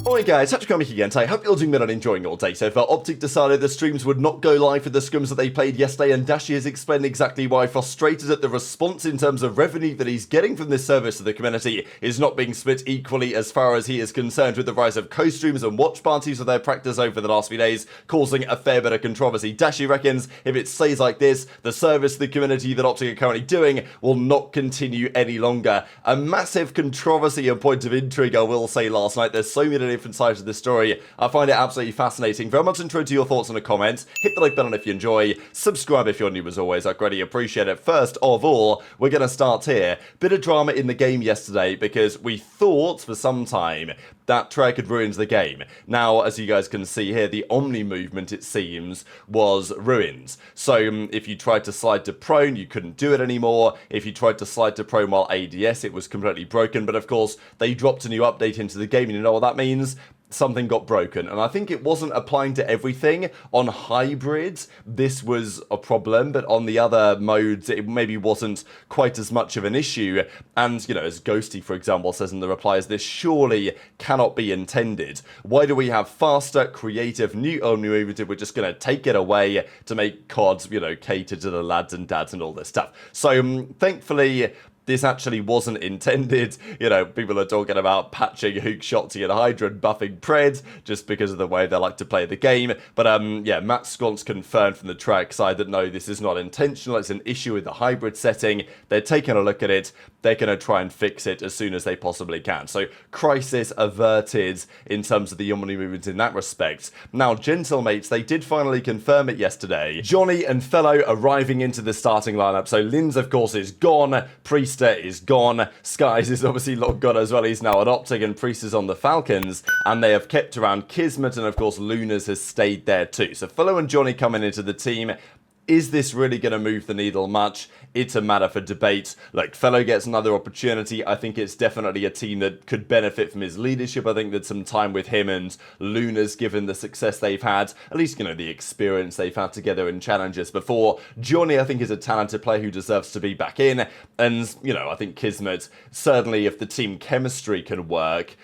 Alright guys, TacticalRab again. I hope you're doing good and enjoying your day so far. OpTic decided the streams would not go live for the scrims that they played yesterday, and Dashy has explained exactly why, frustrated at the response in terms of revenue that he's getting from this service to the community is not being split equally as far as he is concerned, with the rise of co-streams and watch parties of their practice over the last few days causing a fair bit of controversy. Dashy reckons if it stays like this, the service to the community that OpTic are currently doing will not continue any longer. A massive controversy and point of intrigue, I will say, last night. There's so many different sides of this story. I find it absolutely fascinating. Very much intro to your thoughts in the comments. Hit the like button if you enjoy. Subscribe if you're new as always. I greatly appreciate it. First of all, we're going to start here. Bit of drama in the game yesterday because we thought for some time that Trek had ruined the game. Now, as you guys can see here, the Omni movement, it seems, was ruined. So if you tried to slide to prone, you couldn't do it anymore. If you tried to slide to prone while ADS, it was completely broken. But of course, they dropped a new update into the game, and you know what that means? Something got broken, and I think it wasn't applying to everything. On hybrids, this was a problem, but on the other modes, it maybe wasn't quite as much of an issue. And, you know, as Ghosty, for example, says in the replies, this surely cannot be intended. Why do we have faster, creative, new Omni movement if we're just going to take it away to make CODs, you know, cater to the lads and dads and all this stuff? So, thankfully, this actually wasn't intended. You know, people are talking about patching Huke, Shotzzy and HyDra and buffing Pred just because of the way they like to play the game. But yeah, Matt Sconce confirmed from the track side that no, this is not intentional. It's an issue with the hybrid setting. They're taking a look at it. They're going to try and fix it as soon as they possibly can. So crisis averted in terms of the Omni movement in that respect. Now, gentlemates, they did finally confirm it yesterday. Johnny and FeLo arriving into the starting lineup. So Linz, of course, is gone. Priest is gone. Skyz is obviously not gone as well. He's now at OpTic, and Priest is on the Falcons, and they have kept around Kismet, and of course Lunarz has stayed there too. So FeLo and Johnny coming into the team. Is this really going to move the needle much? It's a matter for debate. Like, FeLo gets another opportunity. I think it's definitely a team that could benefit from his leadership. I think that some time with him and Lunarz, given the success they've had, at least, you know, the experience they've had together in challenges before. Johnny, I think, is a talented player who deserves to be back in. And, you know, I think Kismet, certainly if the team chemistry can work,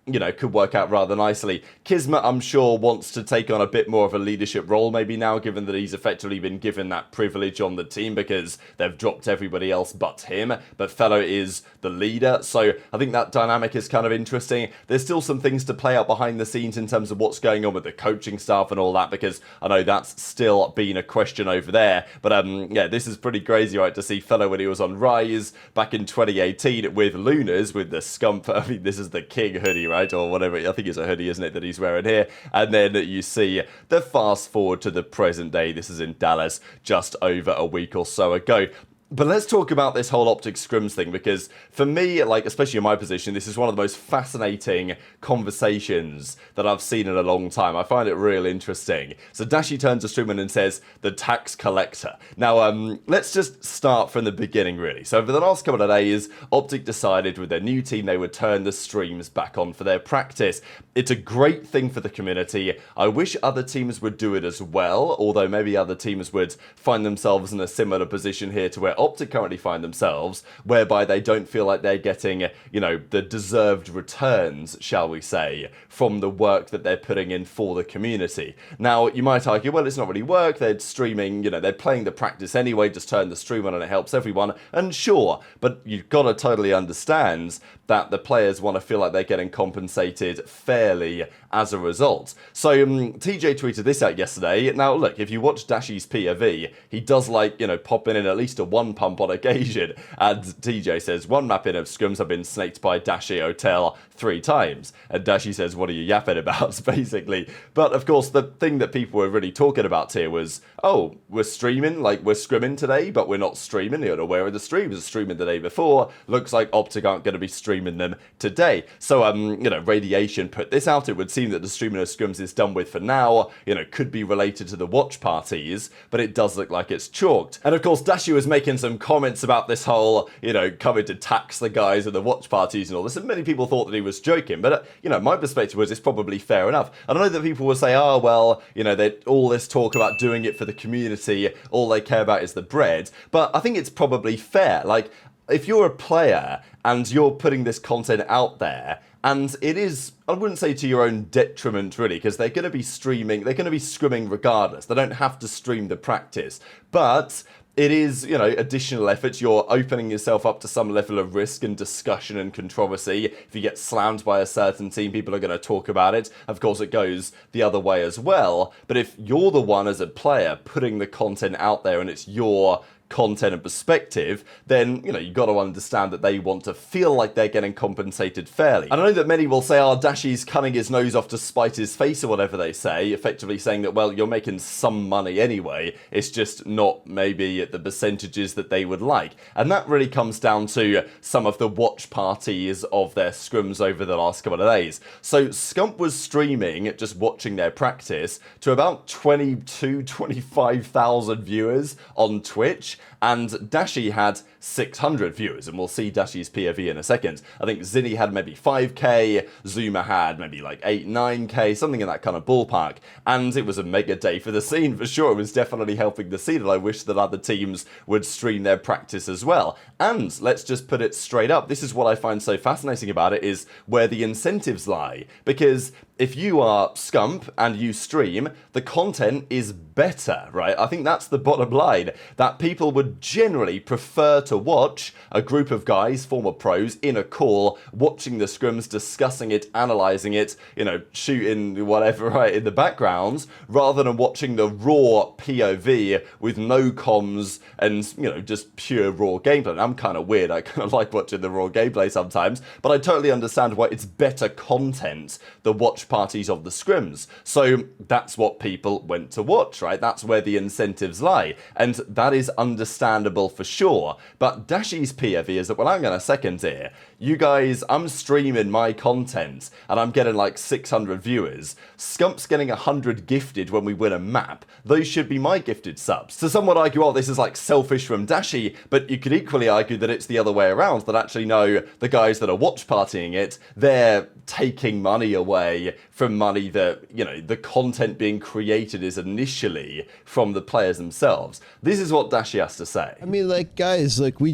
you know, could work out rather nicely. Kismet, I'm sure, wants to take on a bit more of a leadership role maybe now, given that he's effectively been given that privilege on the team because they've dropped everybody else but him. But FeLo is the leader, so I think that dynamic is kind of interesting. There's still some things to play out behind the scenes in terms of what's going on with the coaching staff and all that, because I know that's still been a question over there. But yeah, this is pretty crazy, right, to see FeLo when he was on Rise back in 2018 with Lunarz, with the scump. I mean, this is the King hoodie, right? Or whatever, I think it's a hoodie, isn't it, that he's wearing here. And then you see the fast forward to the present day. This is in Dallas just over a week or so ago. But let's talk about this whole OpTic scrims thing, because for me, like, especially in my position, this is one of the most fascinating conversations that I've seen in a long time. I find it real interesting. So Dashy turns to streamer and says, the tax collector. Now, let's just start from the beginning, really. So over the last couple of days, OpTic decided with their new team, they would turn the streams back on for their practice. It's a great thing for the community. I wish other teams would do it as well, although maybe other teams would find themselves in a similar position here to where OpTic currently find themselves, whereby they don't feel like they're getting, you know, the deserved returns, shall we say, from the work that they're putting in for the community. Now, you might argue, well, it's not really work, they're streaming, you know, they're playing the practice anyway, just turn the stream on and it helps everyone, and sure, but you've got to totally understand that the players want to feel like they're getting compensated fairly as a result. So TJ tweeted this out yesterday. Now look, if you watch Dashy's POV, he does like, you know, popping in at least a one pump on occasion, and TJ says, one map in of scrims have been snaked by Dashy Hotel 3 times, and Dashy says, what are you yapping about, basically. But of course, the thing that people were really talking about here was, oh, we're streaming, like we're scrimming today, but we're not streaming. You know, where are the streams? We're streaming the day before. Looks like OpTic aren't going to be streaming them today. So, you know, Radiation put this out. It would seem that the streaming of scrims is done with for now. You know, could be related to the watch parties, but it does look like it's chalked. And of course, Dashy was making some comments about this whole, you know, coming to tax the guys at the watch parties and all this, and many people thought that he was joking, but, you know, my perspective was it's probably fair enough. And I know that people will say, oh, well, you know, all this talk about doing it for the community, all they care about is the bread, but I think it's probably fair. Like, if you're a player and you're putting this content out there, and it is, I wouldn't say to your own detriment really, because they're going to be streaming, they're going to be scrimming regardless. They don't have to stream the practice, but it is, you know, additional efforts. You're opening yourself up to some level of risk and discussion and controversy. If you get slammed by a certain team, people are going to talk about it. Of course, it goes the other way as well. But if you're the one as a player putting the content out there and it's your content and perspective, then, you know, you've got to understand that they want to feel like they're getting compensated fairly. And I know that many will say, oh, Dashy's cutting his nose off to spite his face, or whatever they say, effectively saying that, well, you're making some money anyway, it's just not maybe at the percentages that they would like. And that really comes down to some of the watch parties of their scrims over the last couple of days. So Scump was streaming, just watching their practice, to about 25,000 viewers on Twitch, and Dashy had 600 viewers, and we'll see Dashy's POV in a second. I think Zinni had maybe 5k, Zuma had maybe like 8, 9k, something in that kind of ballpark, and it was a mega day for the scene for sure. It was definitely helping the scene, and I wish that other teams would stream their practice as well. And let's just put it straight up, this is what I find so fascinating about it, is where the incentives lie, because if you are Scump and you stream, the content is better, right? I think that's the bottom line, that people would generally prefer to watch a group of guys, former pros, in a call, watching the scrims, discussing it, analysing it, you know, shooting whatever, right, in the background, rather than watching the raw POV with no comms and, you know, just pure raw gameplay. And I'm kind of weird, I kind of like watching the raw gameplay sometimes, but I totally understand why it's better content, the watch parties of the scrims. So that's what people went to watch, right? That's where the incentives lie, and that is understandable for sure. But Dashy's POV is that, well, hang on a second here, you guys, I'm streaming my content and I'm getting like 600 viewers. Scump's getting 100 gifted when we win a map. Those should be my gifted subs. So some would argue, oh, this is like selfish from Dashy, but you could equally argue that it's the other way around, that actually no, the guys that are watch partying it, they're taking money away from money that, you know, the content being created is initially from the players themselves. This is what Dashy has to say. I mean, like, guys, like, we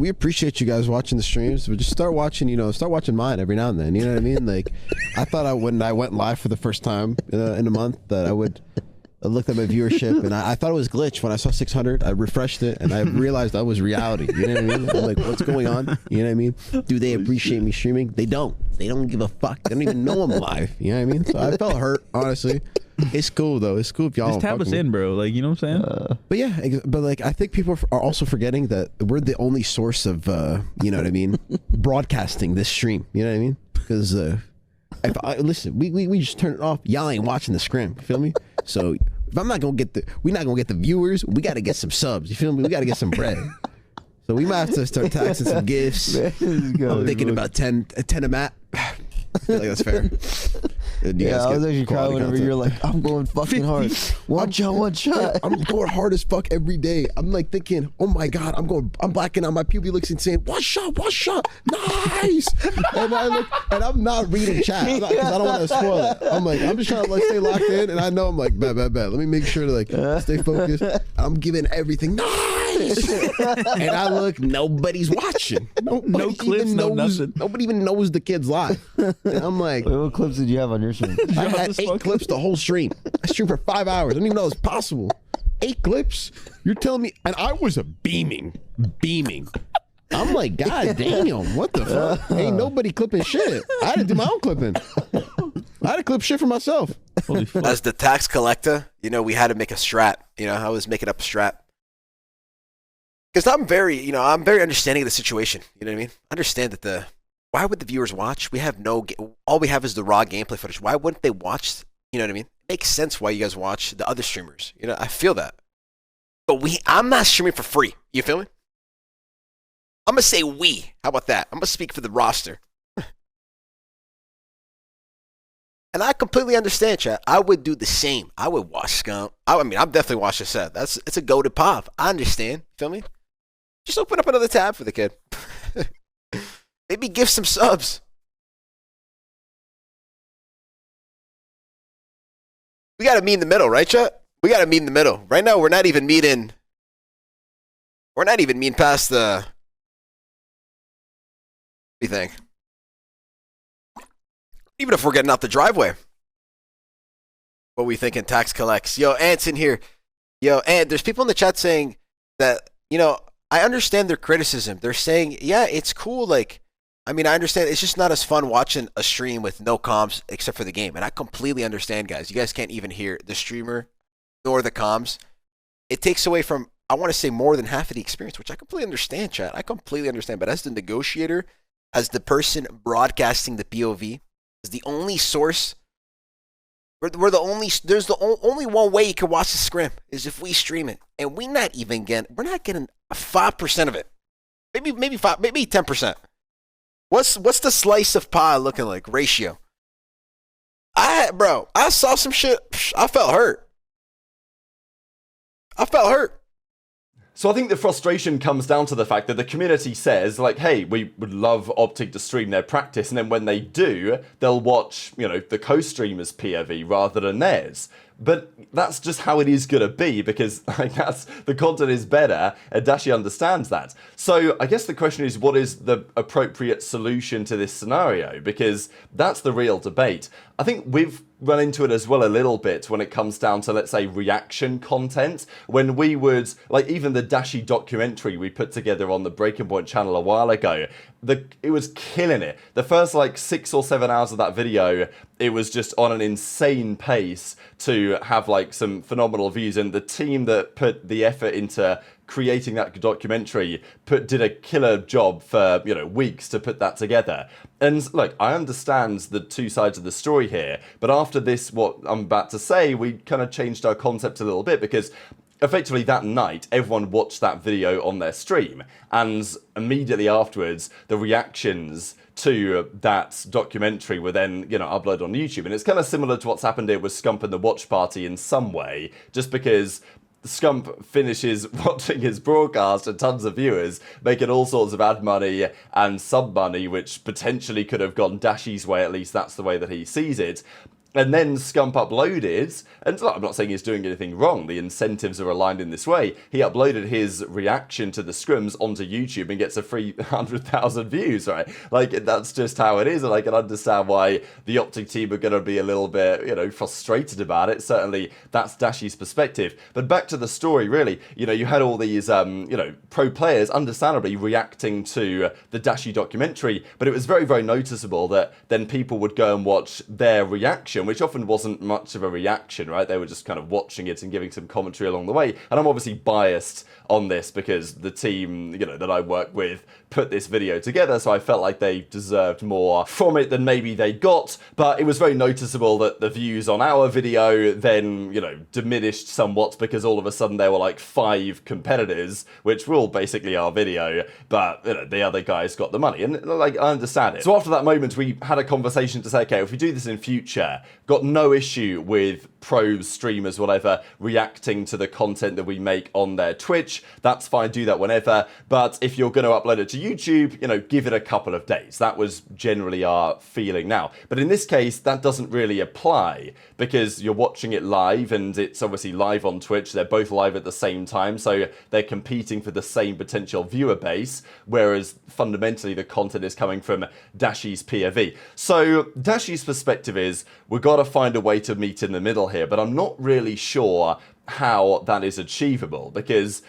appreciate you guys watching the streams, but just start watching, you know, start watching mine every now and then, you know what I mean? Like, I thought when I went live for the first time in a month that I looked at my viewership, and I thought it was glitch when I saw 600. I refreshed it, and I realized that was reality. You know what I mean? I'm like, what's going on? You know what I mean? Do they appreciate me streaming? They don't. They don't give a fuck. They don't even know I'm live. You know what I mean? So I felt hurt, honestly. It's cool, though. It's cool if y'all just tap us in, bro. Like, you know what I'm saying? But yeah, but like, I think people are also forgetting that we're the only source of, you know what I mean, broadcasting this stream. You know what I mean? Because listen, we just turn it off. Y'all ain't watching the scrim. You feel me? So if we're not gonna get the viewers, we gotta get some subs. You feel me? We gotta get some bread. So we might have to start taxing some gifts. I'm thinking about 10 a map. I feel like that's fair. Yeah, I was actually crying whenever you're like, I'm going fucking hard. One shot. I'm going hard as fuck every day. I'm like thinking, oh my god, I'm blacking out. My pupil looks insane. One shot, nice. And I look, and I'm not reading chat because I don't want to spoil it. I'm like, I'm just trying to like stay locked in, and I know I'm like, bet. Let me make sure to like stay focused. I'm giving everything. Nice. And I look, nobody's watching. No clips, no nothing. Nobody even knows the kid's live. And I'm like, wait, what clips did you have on your stream? I had 8 clips the whole stream. I streamed for 5 hours. I didn't even know it was possible. 8 clips? You're telling me? And I was beaming. I'm like, god damn, what the fuck? Ain't nobody clipping shit. I had to do my own clipping. I had to clip shit for myself. As the tax collector, you know, we had to make a strat. You know, I was making up a strat. Because I'm very understanding of the situation. You know what I mean? Understand that why would the viewers watch? We have all we have is the raw gameplay footage. Why wouldn't they watch? You know what I mean? It makes sense why you guys watch the other streamers. You know, I feel that. But I'm not streaming for free. You feel me? I'm going to say we. How about that? I'm going to speak for the roster. And I completely understand, chat. I would do the same. I would watch Scum. I mean, I'm definitely watching set. It's a go to pop. I understand. Feel me? Just open up another tab for the kid. Maybe give some subs. We got to meet in the middle, right, chat? We got to meet in the middle. Right now, we're not even meeting past the you think? Even if we're getting out the driveway. What we thinking, Tax Collects? Yo, Ant's in here. Yo, Ant, there's people in the chat saying that, you know, I understand their criticism. They're saying, yeah, it's cool. Like, I mean, I understand it's just not as fun watching a stream with no comms except for the game. And I completely understand, guys. You guys can't even hear the streamer nor the comms. It takes away from, I want to say, more than half of the experience, which I completely understand, chat. I completely understand. But as the negotiator, as the person broadcasting the POV, as the only source, there's the only one way you can watch the scrim is if we stream it. And we're not getting 5% of it. Maybe 10%. What's the slice of pie looking like? Ratio. I saw some shit. I felt hurt. So I think the frustration comes down to the fact that the community says, like, hey, we would love OpTic to stream their practice, and then when they do, they'll watch, you know, the co-streamer's POV rather than theirs. But that's just how it is going to be, because like, the content is better, and Dashy understands that. So I guess the question is, what is the appropriate solution to this scenario? Because that's the real debate. I think we've run into it as well a little bit when it comes down to, let's say, reaction content. When we would, like, even the Dashy documentary we put together on the Breaking Point channel a while ago, it was killing it. The first, like, 6 or 7 hours of that video, it was just on an insane pace to have, like, some phenomenal views. And the team that put the effort into creating that documentary did a killer job for, you know, weeks to put that together. And look, I understand the two sides of the story here, but after this, what I'm about to say, we kind of changed our concept a little bit, because effectively that night, everyone watched that video on their stream, and immediately afterwards, the reactions to that documentary were then, you know, uploaded on YouTube. And it's kind of similar to what's happened here with Scump and the Watch Party in some way, just because Scump finishes watching his broadcast and tons of viewers making all sorts of ad money and sub money, which potentially could have gone Dashy's way, at least that's the way that he sees it. And then Scump uploaded, and I'm not saying he's doing anything wrong, the incentives are aligned in this way. He uploaded his reaction to the scrims onto YouTube and gets a free 100,000 views, right? Like, that's just how it is, and I can understand why the OpTic team are going to be a little bit, you know, frustrated about it. Certainly, that's Dashy's perspective. But back to the story, really, you know, you had all these, you know, pro players, understandably, reacting to the Dashy documentary, but it was very, very noticeable that then people would go and watch their reaction, which often wasn't much of a reaction, right? They were just kind of watching it and giving some commentary along the way. And I'm obviously biased on this because the team, you know, that I work with put this video together, so I felt like they deserved more from it than maybe they got. But it was very noticeable that the views on our video then, you know, diminished somewhat, because all of a sudden there were like 5 competitors, which were all basically our video, but, you know, the other guys got the money. And, like, I understand it. So after that moment, we had a conversation to say, okay, if we do this in future, got no issue with pros, streamers, whatever, reacting to the content that we make on their Twitch. That's fine, do that whenever. But if you're going to upload it to YouTube, you know, give it a couple of days. That was generally our feeling now. But in this case, that doesn't really apply, because you're watching it live, and it's obviously live on Twitch. They're both live at the same time, so they're competing for the same potential viewer base, whereas fundamentally the content is coming from Dashy's POV. So Dashy's perspective is, we've got to find a way to meet in the middle here, but I'm not really sure how that is achievable, because,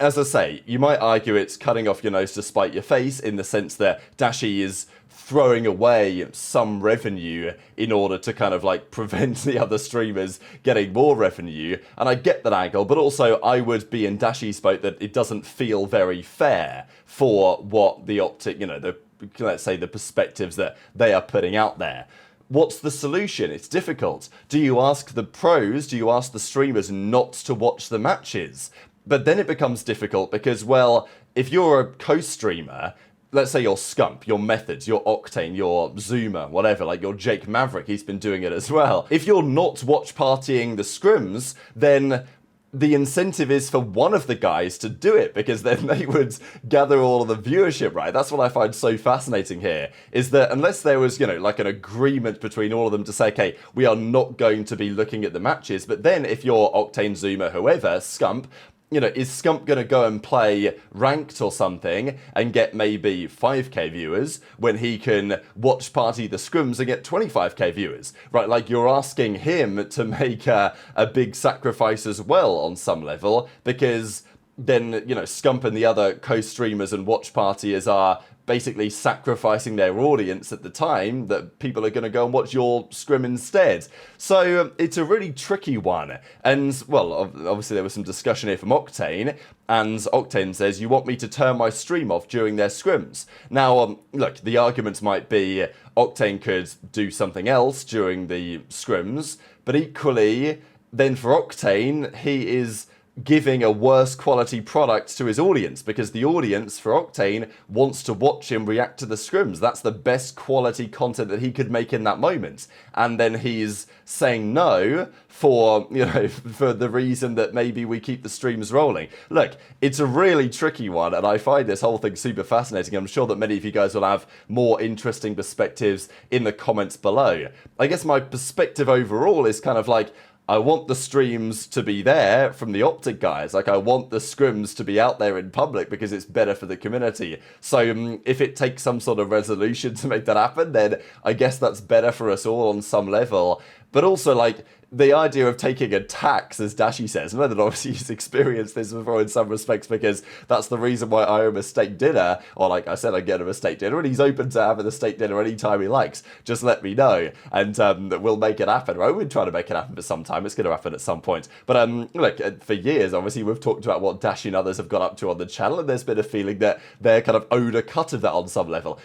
as I say, you might argue it's cutting off your nose to spite your face, in the sense that Dashy is throwing away some revenue in order to kind of like prevent the other streamers getting more revenue. And I get that angle, but also I would be in Dashy's boat that it doesn't feel very fair for what the OpTic, you know, let's say the perspectives that they are putting out there. What's the solution? It's difficult. Do you ask the pros, do you ask the streamers not to watch the matches? But then it becomes difficult because, well, if you're a co-streamer, let's say you're Scump, your Methods, your Octane, your Zoomer, whatever, like your Jake Maverick, he's been doing it as well. If you're not watch partying the scrims, then the incentive is for one of the guys to do it, because then they would gather all of the viewership, right? That's what I find so fascinating here, is that unless there was, you know, like an agreement between all of them to say, okay, we are not going to be looking at the matches, but then if you're Octane, Zoomer, whoever, Scump, you know, is Scump going to go and play ranked or something and get maybe 5k viewers when he can watch party the scrims and get 25k viewers, right? Like, you're asking him to make a big sacrifice as well on some level, because then, you know, Scump and the other co-streamers and watch partiers are basically sacrificing their audience at the time that people are going to go and watch your scrim instead. So it's a really tricky one. And, well, obviously there was some discussion here from Octane, and Octane says, you want me to turn my stream off during their scrims. Now, look, the argument might be Octane could do something else during the scrims, but equally, then for Octane, he is giving a worse quality product to his audience, because the audience for Octane wants to watch him react to the scrims. That's the best quality content that he could make in that moment. And then he's saying no for, you know, for the reason that maybe we keep the streams rolling. Look, it's a really tricky one, and I find this whole thing super fascinating. I'm sure that many of you guys will have more interesting perspectives in the comments below. I guess my perspective overall is kind of like, I want the streams to be there from the OpTic guys. Like, I want the scrims to be out there in public because it's better for the community. So if it takes some sort of resolution to make that happen, then I guess that's better for us all on some level. But also, like, the idea of taking a tax, as Dashy says, and that obviously he's experienced this before in some respects, because that's the reason why I owe him a steak dinner, or like I said, I get him a steak dinner, and he's open to having a steak dinner anytime he likes. Just let me know, and we'll make it happen. Right? We've been trying to make it happen for some time. It's going to happen at some point. But look, for years, obviously, we've talked about what Dashy and others have got up to on the channel, and there's been a feeling that they're kind of owed a cut of that on some level.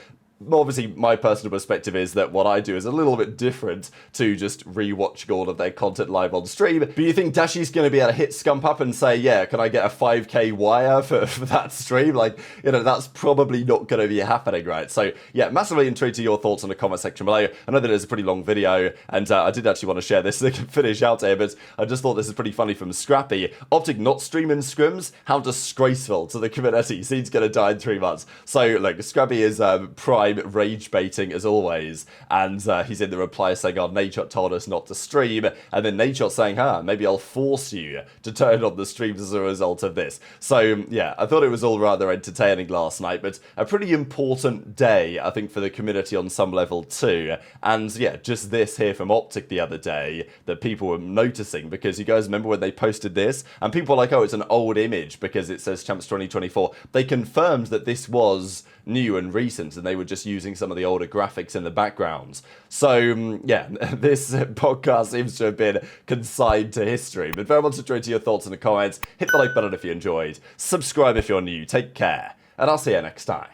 Obviously, my personal perspective is that what I do is a little bit different to just rewatching all of their content live on stream. But you think Dashy's going to be able to hit Scump up and say, yeah, can I get a 5k wire for that stream? Like, you know, that's probably not going to be happening, right? So, yeah, massively intrigued to your thoughts in the comment section below. I know that it's a pretty long video, and I did actually want to share this to finish out here, but I just thought this is pretty funny from Scrappy. OpTic not streaming scrims? How disgraceful to the community. Scene's going to die in 3 months. So, look, Scrappy is prime rage baiting as always, and he's in the reply saying, oh, Nadeshot told us not to stream, and then Nadeshot saying, maybe I'll force you to turn on the streams as a result of this. So yeah, I thought it was all rather entertaining last night, but a pretty important day, I think, for the community on some level too. And yeah, just this here from OpTic the other day that people were noticing, because you guys remember when they posted this and people were like, oh, it's an old image because it says Champs 2024. They confirmed that this was new and recent, and they were just using some of the older graphics in the backgrounds. So yeah, this podcast seems to have been consigned to history, but very much enjoyed your thoughts in the comments. Hit the like button if you enjoyed, subscribe if you're new, take care, and I'll see you next time.